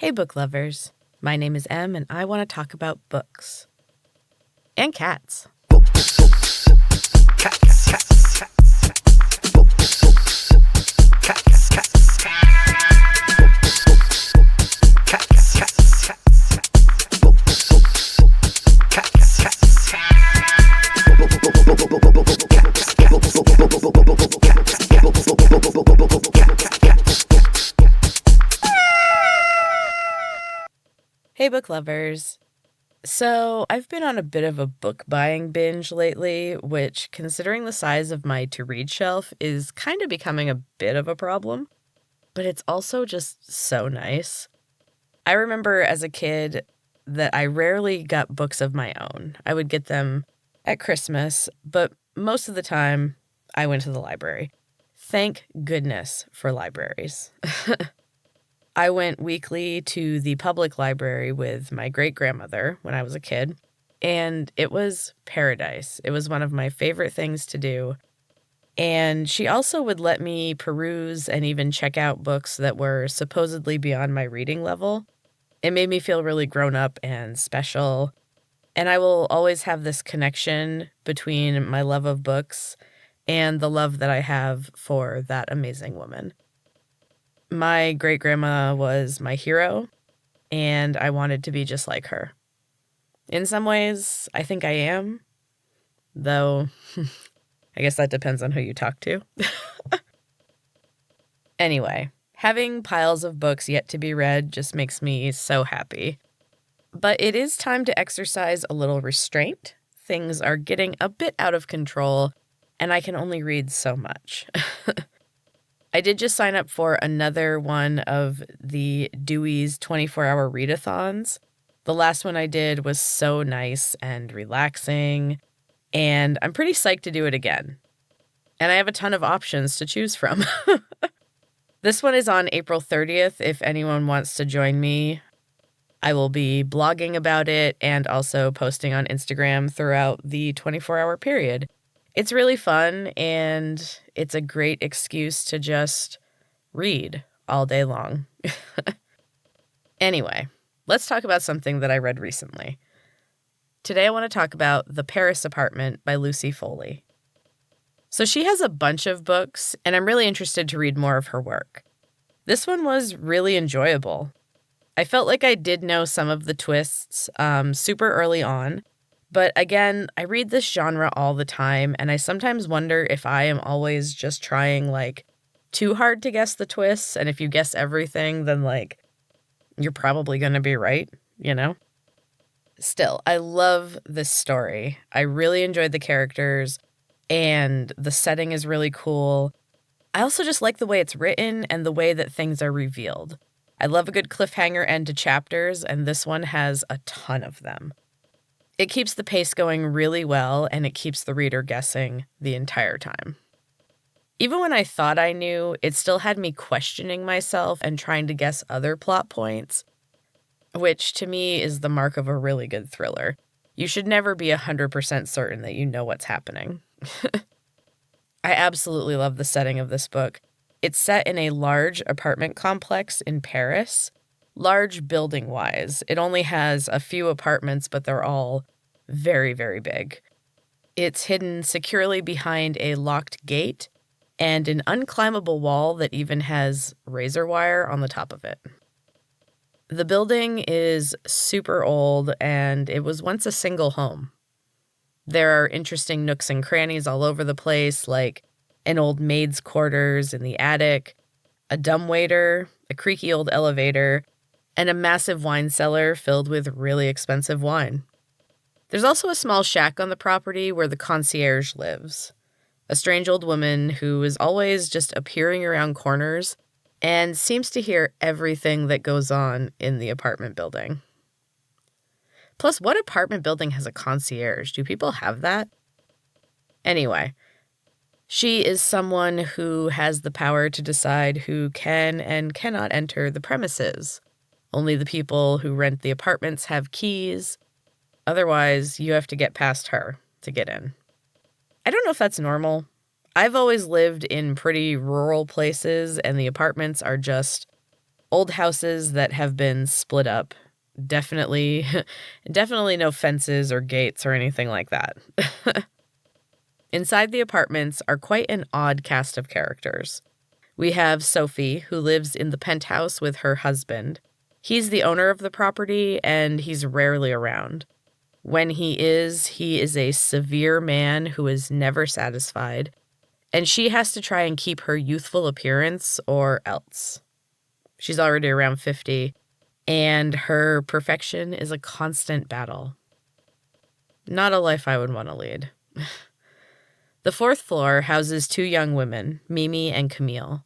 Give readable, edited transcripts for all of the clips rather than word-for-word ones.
Hey, book lovers. My name is Em, and I want to talk about books. And cats. Hey, book lovers. So, I've been on a bit of a book buying binge lately, which, considering the size of my to read shelf, is kind of becoming a bit of a problem. But it's also just so nice. I remember as a kid that I rarely got books of my own. I would get them at Christmas, but most of the time I went to the library. Thank goodness for libraries. I went weekly to the public library with my great-grandmother when I was a kid, and it was paradise. It was one of my favorite things to do. And she also would let me peruse and even check out books that were supposedly beyond my reading level. It made me feel really grown up and special. And I will always have this connection between my love of books and the love that I have for that amazing woman. My great-grandma was my hero, and I wanted to be just like her. In some ways, I think I am, though I guess that depends on who you talk to. Anyway, having piles of books yet to be read just makes me so happy. But it is time to exercise a little restraint. Things are getting a bit out of control, and I can only read so much. I did just sign up for another one of the Dewey's 24-hour readathons. The last one I did was so nice and relaxing, and I'm pretty psyched to do it again. And I have a ton of options to choose from. This one is on April 30th if anyone wants to join me. I will be blogging about it and also posting on Instagram throughout the 24-hour period. It's really fun, and it's a great excuse to just read all day long. Anyway, let's talk about something that I read recently. Today I want to talk about The Paris Apartment by Lucy Foley. So she has a bunch of books, and I'm really interested to read more of her work. This one was really enjoyable. I felt like I did know some of the twists super early on. But again, I read this genre all the time, and I sometimes wonder if I am always just trying, too hard to guess the twists, and if you guess everything, then, you're probably going to be right, you know? Still, I love this story. I really enjoyed the characters, and the setting is really cool. I also just like the way it's written and the way that things are revealed. I love a good cliffhanger end to chapters, and this one has a ton of them. It keeps the pace going really well, and it keeps the reader guessing the entire time. Even when I thought I knew, it still had me questioning myself and trying to guess other plot points, which to me is the mark of a really good thriller. You should never be 100% certain that you know what's happening. I absolutely love the setting of this book. It's set in a large apartment complex in Paris. Large building-wise. It only has a few apartments, but they're all very, very big. It's hidden securely behind a locked gate and an unclimbable wall that even has razor wire on the top of it. The building is super old, and it was once a single home. There are interesting nooks and crannies all over the place, like an old maid's quarters in the attic, a dumbwaiter, a creaky old elevator, and a massive wine cellar filled with really expensive wine. There's also a small shack on the property where the concierge lives, a strange old woman who is always just appearing around corners and seems to hear everything that goes on in the apartment building. Plus, what apartment building has a concierge? Do people have that? Anyway, she is someone who has the power to decide who can and cannot enter the premises. Only the people who rent the apartments have keys. Otherwise, you have to get past her to get in. I don't know if that's normal. I've always lived in pretty rural places, and the apartments are just Old houses that have been split up. Definitely, definitely no fences or gates or anything like that. Inside the apartments are quite an odd cast of characters. We have Sophie, who lives in the penthouse with her husband. He's the owner of the property, and he's rarely around. When he is a severe man who is never satisfied, and she has to try and keep her youthful appearance or else. She's already around 50, and her perfection is a constant battle. Not a life I would want to lead. The fourth floor houses two young women, Mimi and Camille.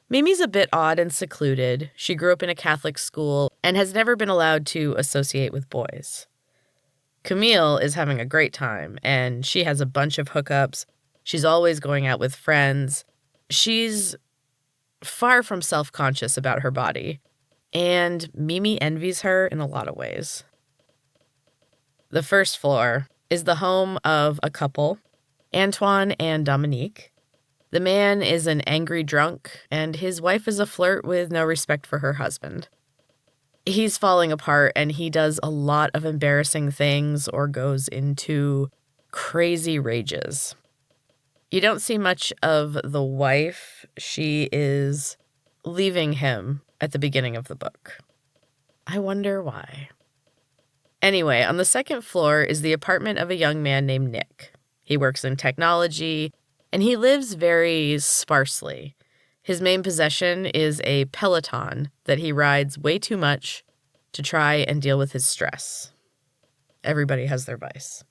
Mimi's a bit odd and secluded. She grew up in a Catholic school and has never been allowed to associate with boys. Camille is having a great time, and she has a bunch of hookups. She's always going out with friends. She's far from self-conscious about her body, and Mimi envies her in a lot of ways. The first floor is the home of a couple, Antoine and Dominique. The man is an angry drunk, and his wife is a flirt with no respect for her husband. He's falling apart, and he does a lot of embarrassing things or goes into crazy rages. You don't see much of the wife. She is leaving him at the beginning of the book. I wonder why. Anyway, on the second floor is the apartment of a young man named Nick. He works in technology, and he lives very sparsely. His main possession is a Peloton that he rides way too much to try and deal with his stress. Everybody has their vice.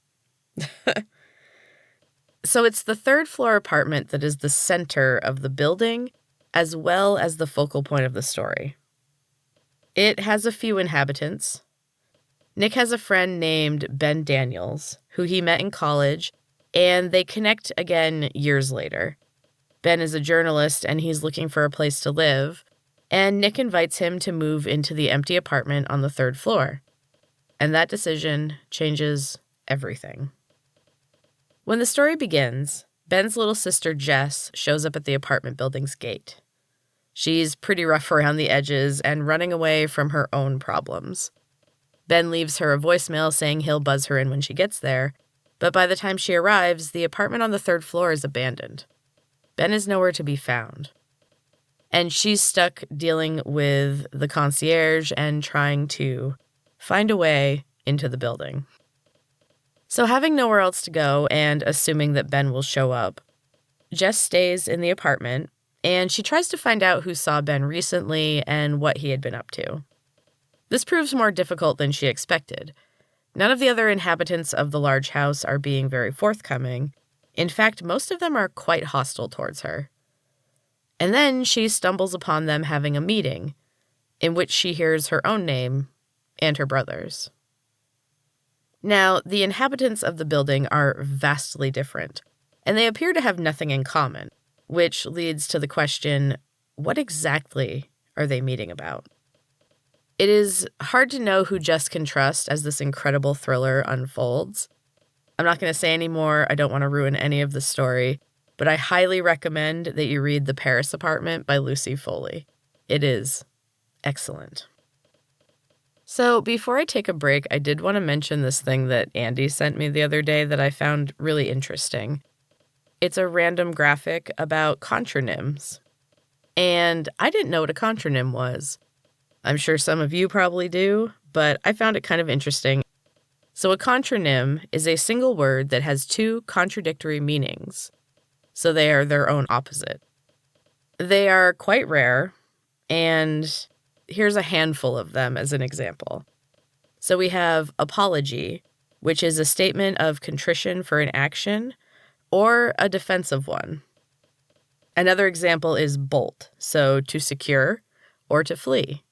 So it's the third floor apartment that is the center of the building, as well as the focal point of the story. It has a few inhabitants. Nick has a friend named Ben Daniels, who he met in college, and they connect again years later. Ben is a journalist, and he's looking for a place to live, and Nick invites him to move into the empty apartment on the third floor. And that decision changes everything. When the story begins, Ben's little sister Jess shows up at the apartment building's gate. She's pretty rough around the edges and running away from her own problems. Ben leaves her a voicemail saying he'll buzz her in when she gets there, but by the time she arrives, the apartment on the third floor is abandoned. Ben is nowhere to be found. And she's stuck dealing with the concierge and trying to find a way into the building. So having nowhere else to go and assuming that Ben will show up, Jess stays in the apartment, and she tries to find out who saw Ben recently and what he had been up to. This proves more difficult than she expected. None of the other inhabitants of the large house are being very forthcoming. In fact, most of them are quite hostile towards her. And then she stumbles upon them having a meeting, in which she hears her own name and her brother's. Now, the inhabitants of the building are vastly different, and they appear to have nothing in common, which leads to the question, what exactly are they meeting about? It is hard to know who Jess can trust as this incredible thriller unfolds. I'm not going to say any more. I don't want to ruin any of the story, but I highly recommend that you read The Paris Apartment by Lucy Foley. It is excellent. So before I take a break, I did want to mention this thing that Andy sent me the other day that I found really interesting. It's a random graphic about contranyms. And I didn't know what a contronym was. I'm sure some of you probably do, but I found it kind of interesting. So a contronym is a single word that has two contradictory meanings. So they are their own opposite. They are quite rare, and here's a handful of them as an example. So we have apology, which is a statement of contrition for an action or a defensive one. Another example is bolt, so to secure or to flee.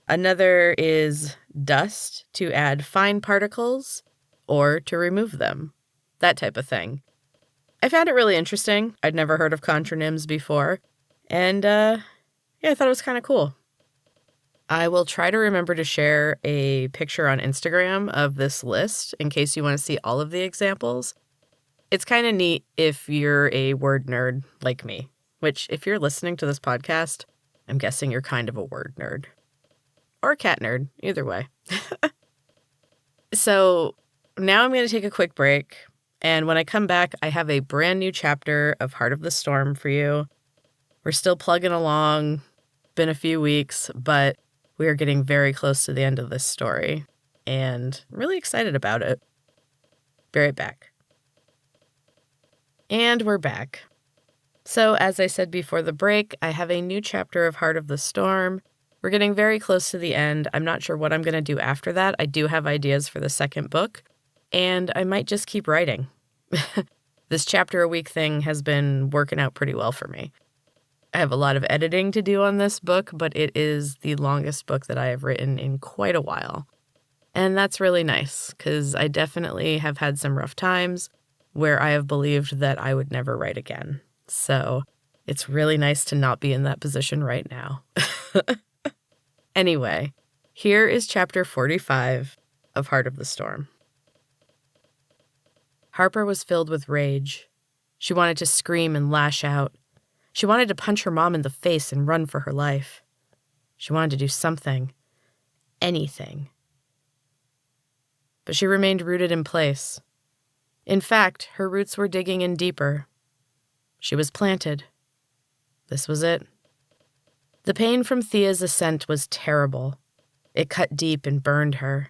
Another is dust, to add fine particles or to remove them, that type of thing. I found it really interesting. I'd never heard of contronyms before, and I thought it was kind of cool. I will try to remember to share a picture on Instagram of this list in case you want to see all of the examples. It's kind of neat if you're a word nerd like me, which if you're listening to this podcast, I'm guessing you're kind of a word nerd. Or a cat nerd, either way. So now I'm going to take a quick break. And when I come back, I have a brand new chapter of Heart of the Storm for you. We're still plugging along. Been a few weeks, but we are getting very close to the end of this story. And I'm really excited about it. Be right back. And we're back. So as I said before the break, I have a new chapter of Heart of the Storm. We're getting very close to the end. I'm not sure what I'm going to do after that. I do have ideas for the second book, and I might just keep writing. This chapter a week thing has been working out pretty well for me. I have a lot of editing to do on this book, but it is the longest book that I have written in quite a while. And that's really nice, because I definitely have had some rough times where I have believed that I would never write again. So it's really nice to not be in that position right now. Anyway, here is chapter 45 of Heart of the Storm. Harper was filled with rage. She wanted to scream and lash out. She wanted to punch her mom in the face and run for her life. She wanted to do something, anything. But she remained rooted in place. In fact, her roots were digging in deeper. She was planted. This was it. The pain from Thea's ascent was terrible. It cut deep and burned her.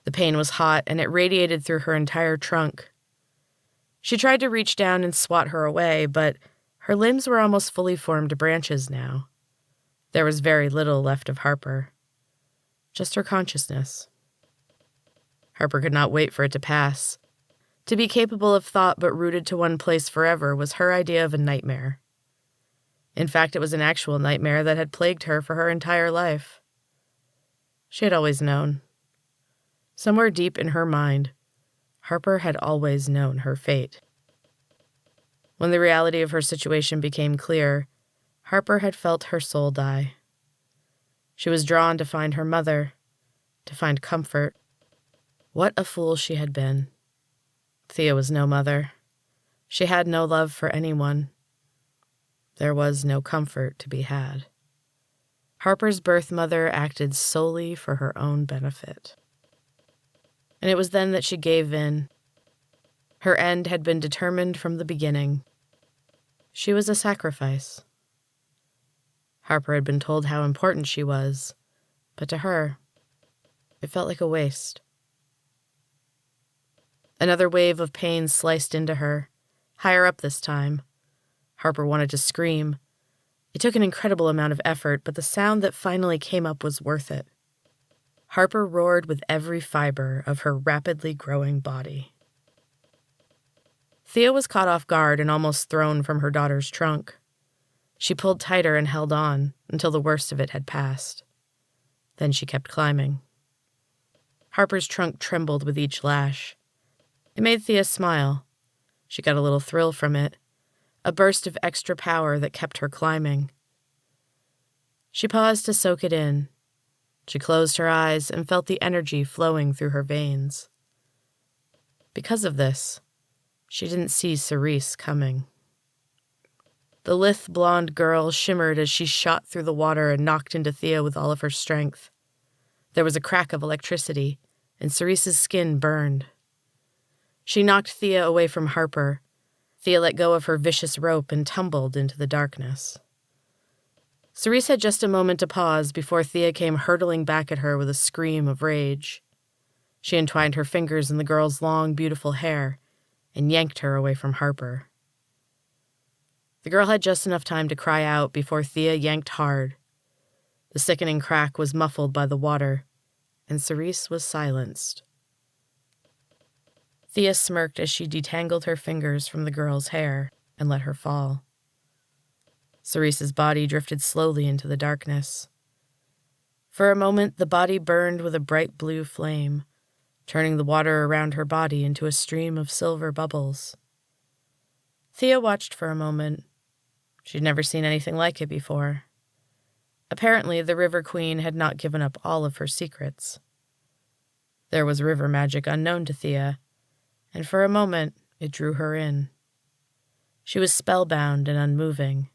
The pain was hot, and it radiated through her entire trunk. She tried to reach down and swat her away, but her limbs were almost fully formed branches now. There was very little left of Harper. Just her consciousness. Harper could not wait for it to pass. To be capable of thought but rooted to one place forever was her idea of a nightmare. In fact, it was an actual nightmare that had plagued her for her entire life. She had always known. Somewhere deep in her mind, Harper had always known her fate. When the reality of her situation became clear, Harper had felt her soul die. She was drawn to find her mother, to find comfort. What a fool she had been. Thea was no mother. She had no love for anyone. There was no comfort to be had. Harper's birth mother acted solely for her own benefit. And it was then that she gave in. Her end had been determined from the beginning. She was a sacrifice. Harper had been told how important she was, but to her, it felt like a waste. Another wave of pain sliced into her, higher up this time. Harper wanted to scream. It took an incredible amount of effort, but the sound that finally came up was worth it. Harper roared with every fiber of her rapidly growing body. Thea was caught off guard and almost thrown from her daughter's trunk. She pulled tighter and held on until the worst of it had passed. Then she kept climbing. Harper's trunk trembled with each lash. It made Thea smile. She got a little thrill from it, a burst of extra power that kept her climbing. She paused to soak it in. She closed her eyes and felt the energy flowing through her veins. Because of this, she didn't see Cerise coming. The lithe blonde girl shimmered as she shot through the water and knocked into Thea with all of her strength. There was a crack of electricity, and Cerise's skin burned. She knocked Thea away from Harper. Thea let go of her vicious rope and tumbled into the darkness. Cerise had just a moment to pause before Thea came hurtling back at her with a scream of rage. She entwined her fingers in the girl's long, beautiful hair and yanked her away from Harper. The girl had just enough time to cry out before Thea yanked hard. The sickening crack was muffled by the water, and Cerise was silenced. Thea smirked as she detangled her fingers from the girl's hair and let her fall. Cerise's body drifted slowly into the darkness. For a moment, the body burned with a bright blue flame, turning the water around her body into a stream of silver bubbles. Thea watched for a moment. She'd never seen anything like it before. Apparently, the River Queen had not given up all of her secrets. There was river magic unknown to Thea, and for a moment, it drew her in. She was spellbound and unmoving.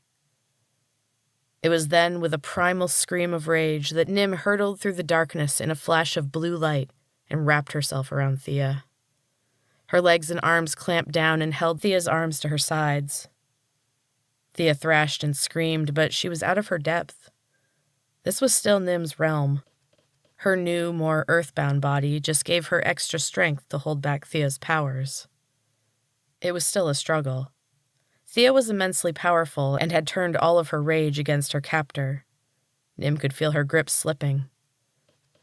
It was then, with a primal scream of rage, that Nim hurtled through the darkness in a flash of blue light and wrapped herself around Thea. Her legs and arms clamped down and held Thea's arms to her sides. Thea thrashed and screamed, but she was out of her depth. This was still Nim's realm. Her new, more earthbound body just gave her extra strength to hold back Thea's powers. It was still a struggle. Thea was immensely powerful and had turned all of her rage against her captor. Nim could feel her grip slipping.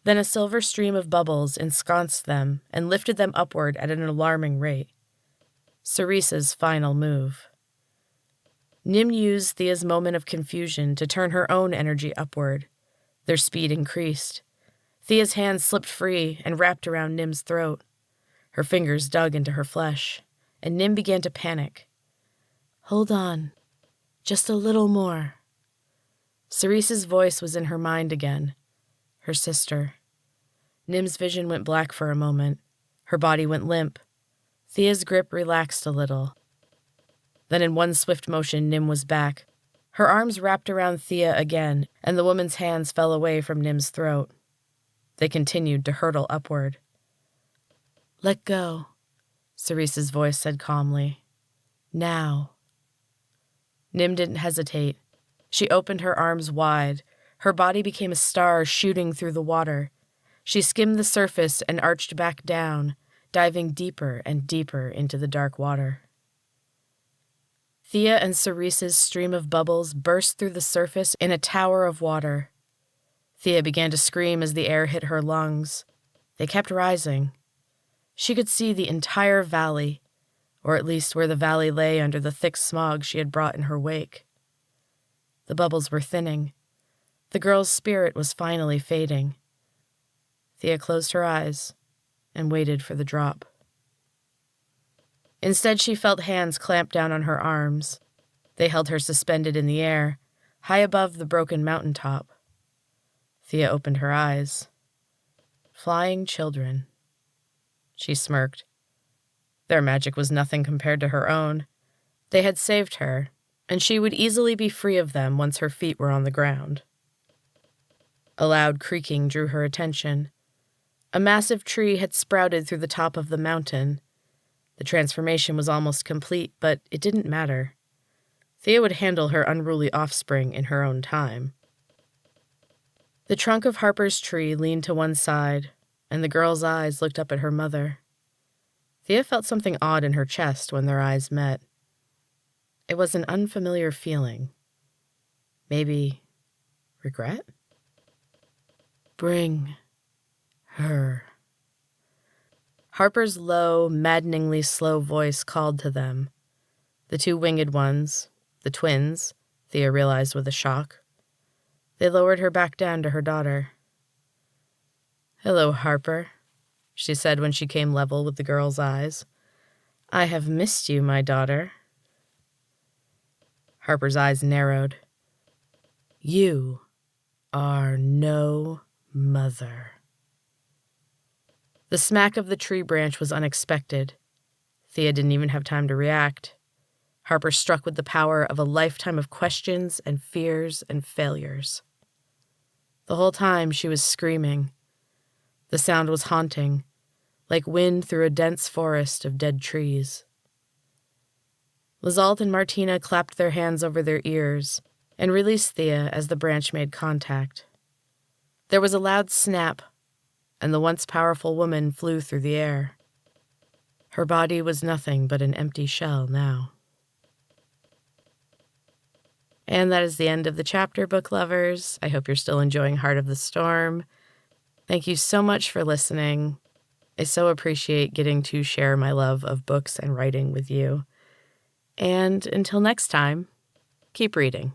Then a silver stream of bubbles ensconced them and lifted them upward at an alarming rate. Cerese's final move. Nim used Thea's moment of confusion to turn her own energy upward. Their speed increased. Thea's hands slipped free and wrapped around Nim's throat. Her fingers dug into her flesh, and Nim began to panic. "Hold on. Just a little more." Cerese's voice was in her mind again. Her sister. Nim's vision went black for a moment. Her body went limp. Thea's grip relaxed a little. Then in one swift motion, Nim was back. Her arms wrapped around Thea again, and the woman's hands fell away from Nim's throat. They continued to hurtle upward. "Let go," Cerese's voice said calmly. "Now." Nim didn't hesitate. She opened her arms wide. Her body became a star shooting through the water. She skimmed the surface and arched back down, diving deeper and deeper into the dark water. Thea and Cerese's stream of bubbles burst through the surface in a tower of water. Thea began to scream as the air hit her lungs. They kept rising. She could see the entire valley, or at least where the valley lay under the thick smog she had brought in her wake. The bubbles were thinning. The girl's spirit was finally fading. Thea closed her eyes and waited for the drop. Instead, she felt hands clamp down on her arms. They held her suspended in the air, high above the broken mountaintop. Thea opened her eyes. Flying children. She smirked. Their magic was nothing compared to her own. They had saved her, and she would easily be free of them once her feet were on the ground. A loud creaking drew her attention. A massive tree had sprouted through the top of the mountain. The transformation was almost complete, but it didn't matter. Thea would handle her unruly offspring in her own time. The trunk of Harper's tree leaned to one side, and the girl's eyes looked up at her mother. Thea felt something odd in her chest when their eyes met. It was an unfamiliar feeling. Maybe regret? "Bring her." Harper's low, maddeningly slow voice called to them. The two winged ones, the twins, Thea realized with a shock. They lowered her back down to her daughter. "Hello, Harper," she said when she came level with the girl's eyes. "I have missed you, my daughter." Harper's eyes narrowed. "You are no mother." The smack of the tree branch was unexpected. Thea didn't even have time to react. Harper struck with the power of a lifetime of questions and fears and failures. The whole time she was screaming. The sound was haunting, like wind through a dense forest of dead trees. Lizault and Martina clapped their hands over their ears and released Thea as the branch made contact. There was a loud snap, and the once powerful woman flew through the air. Her body was nothing but an empty shell now. And that is the end of the chapter, book lovers. I hope you're still enjoying Heart of the Storm. Thank you so much for listening. I so appreciate getting to share my love of books and writing with you. And until next time, keep reading.